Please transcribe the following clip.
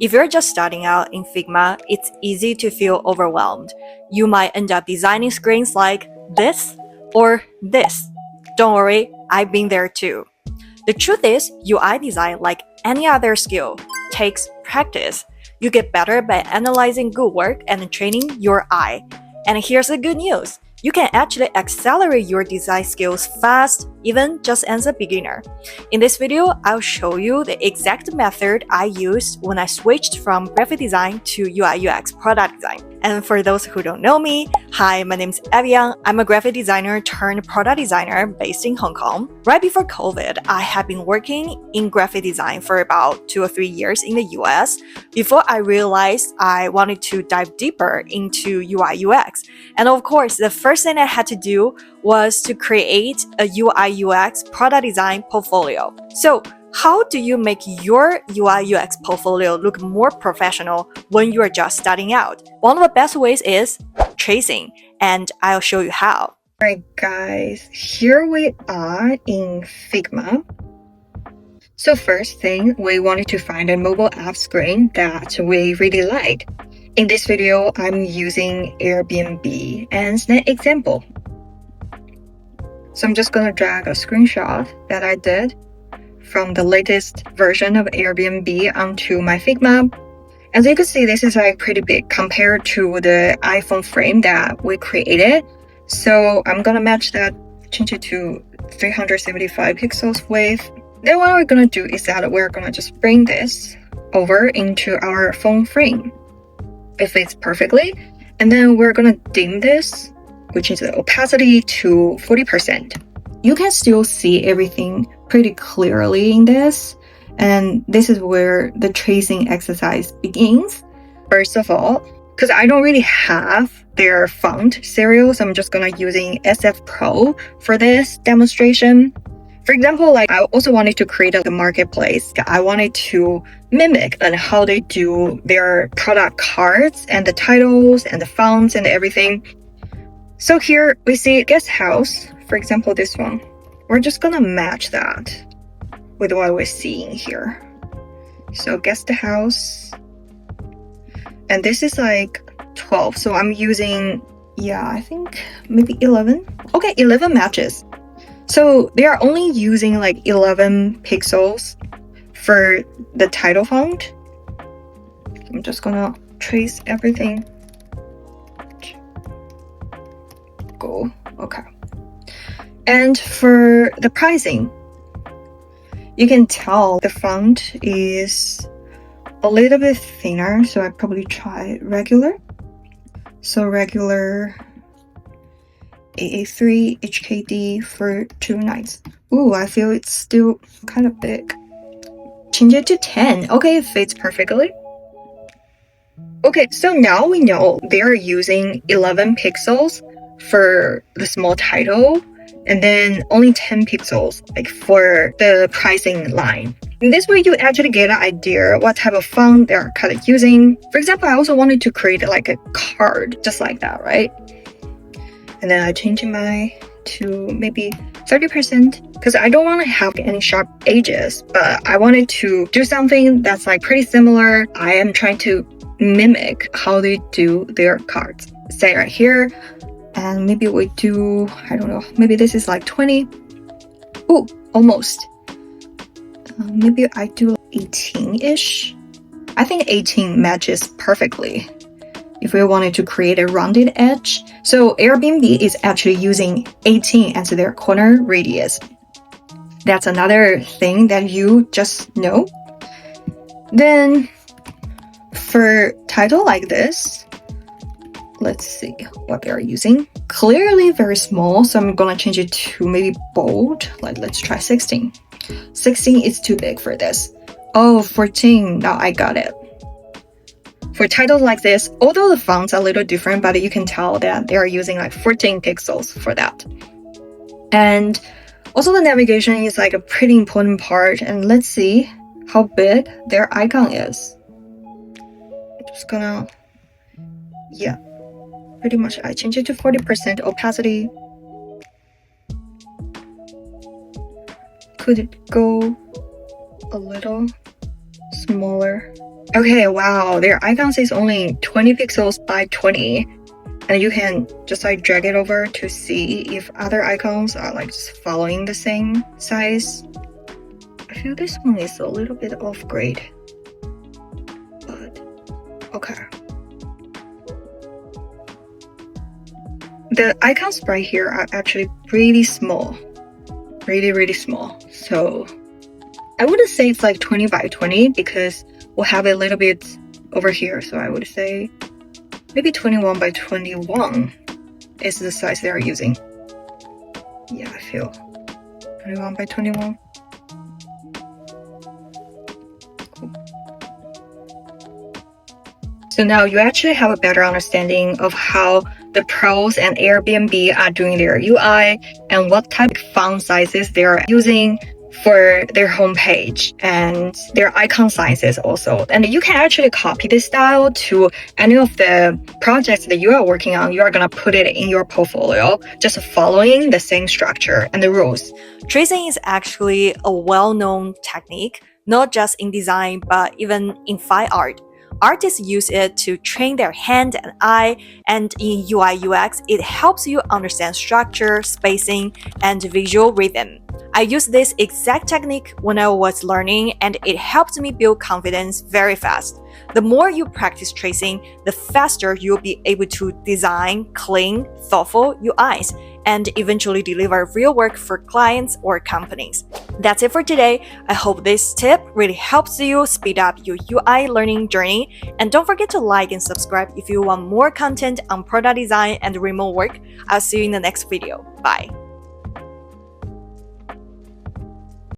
If you're just starting out in Figma, it's easy to feel overwhelmed. You might end up designing screens like this or this. Don't worry, I've been there too. The truth is, UI design, like any other skill, takes practice. You get better by analyzing good work and training your eye. And here's the good news. You can actually accelerate your design skills fast, even just as a beginner. In this video, I'll show you the exact method I used when I switched from graphic design to UI UX product design. And for those who don't know me, hi, my name is Evian. I'm a graphic designer turned product designer based in Hong Kong. Right before COVID, I had been working in graphic design for about 2 or 3 years in the US before I realized I wanted to dive deeper into UI UX. And of course, the first thing I had to do was to create a UI UX product design portfolio. So, how do you make your UI UX portfolio look more professional when you are just starting out? One of the best ways is tracing, and I'll show you how. Alright guys, here we are in Figma. So first thing, we wanted to find a mobile app screen that we really like. In this video, I'm using Airbnb as an example. So I'm just gonna drag a screenshot that I did from the latest version of Airbnb onto my Figma. As you can see, this is like pretty big compared to the iPhone frame that we created. So I'm gonna match that, change it to 375 pixels width. Then what we're gonna do is that we're gonna just bring this over into our phone frame. It fits perfectly. And then we're gonna dim this, which is the opacity, to 40%. You can still see everything pretty clearly in this. And this is where the tracing exercise begins. First of all, because I don't really have their font serial, so I'm just gonna using SF Pro for this demonstration. For example, like I also wanted to create a marketplace. I wanted to mimic and how they do their product cards and the titles and the fonts and everything. So here we see guest house, for example, this one. We're just gonna match that with what we're seeing here. So guest house, and this is like 12. So I'm using, I think maybe 11. Okay, 11 matches. So they are only using like 11 pixels for the title font. I'm just gonna trace everything. Go, okay. And for the pricing, you can tell the font is a little bit thinner, so I probably try regular. So regular AA3 HKD for 2 nights. Ooh, I feel it's still kind of big. Change it to 10. Okay, it fits perfectly. Okay, so now we know they're using 11 pixels for the small title, and then only 10 pixels like for the pricing line. In this way, you actually get an idea what type of font they're kind of using. For example, I also wanted to create like a card just like that, right? And then I changed mine to maybe 30% because I don't want to have any sharp edges, but I wanted to do something that's like pretty similar. I am trying to mimic how they do their cards. Say right here, and maybe we do, I don't know, maybe this is like 20. Ooh, almost. Maybe I do 18-ish. I think 18 matches perfectly if we wanted to create a rounded edge. So Airbnb is actually using 18 as their corner radius. That's another thing that you just know. Then for title like this, let's see what they're using. Clearly very small, so I'm gonna change it to maybe bold. Like let's try 16. 16 is too big for this. Oh, 14, now I got it. For titles like this, although the fonts are a little different, but you can tell that they are using like 14 pixels for that. And also the navigation is like a pretty important part, and let's see how big their icon is. I'm just gonna, pretty much I change it to 40% opacity. Could it go a little smaller? Okay, wow, their icons is only 20 pixels by 20. And you can just like drag it over to see if other icons are like just following the same size. I feel this one is a little bit off grade, but okay. The icons right here are actually pretty small, really small. So I wouldn't say it's like 20 by 20 because we'll have a little bit over here. So I would say maybe 21 by 21 is the size they are using. Yeah, I feel 21 by 21. Cool. So now you actually have a better understanding of how the pros and Airbnb are doing their UI and what type of font sizes they are using for their homepage and their icon sizes also. And you can actually copy this style to any of the projects that you are working on. You are going to put it in your portfolio, just following the same structure and the rules. Tracing is actually a well-known technique, not just in design, but even in fine art. Artists use it to train their hand and eye, and in UI UX, it helps you understand structure, spacing, and visual rhythm. I used this exact technique when I was learning, and it helped me build confidence very fast. The more you practice tracing, the faster you'll be able to design clean, thoughtful UIs and eventually deliver real work for clients or companies. That's it for today. I hope this tip really helps you speed up your UI learning journey. And don't forget to like and subscribe if you want more content on product design and remote work. I'll see you in the next video. Bye.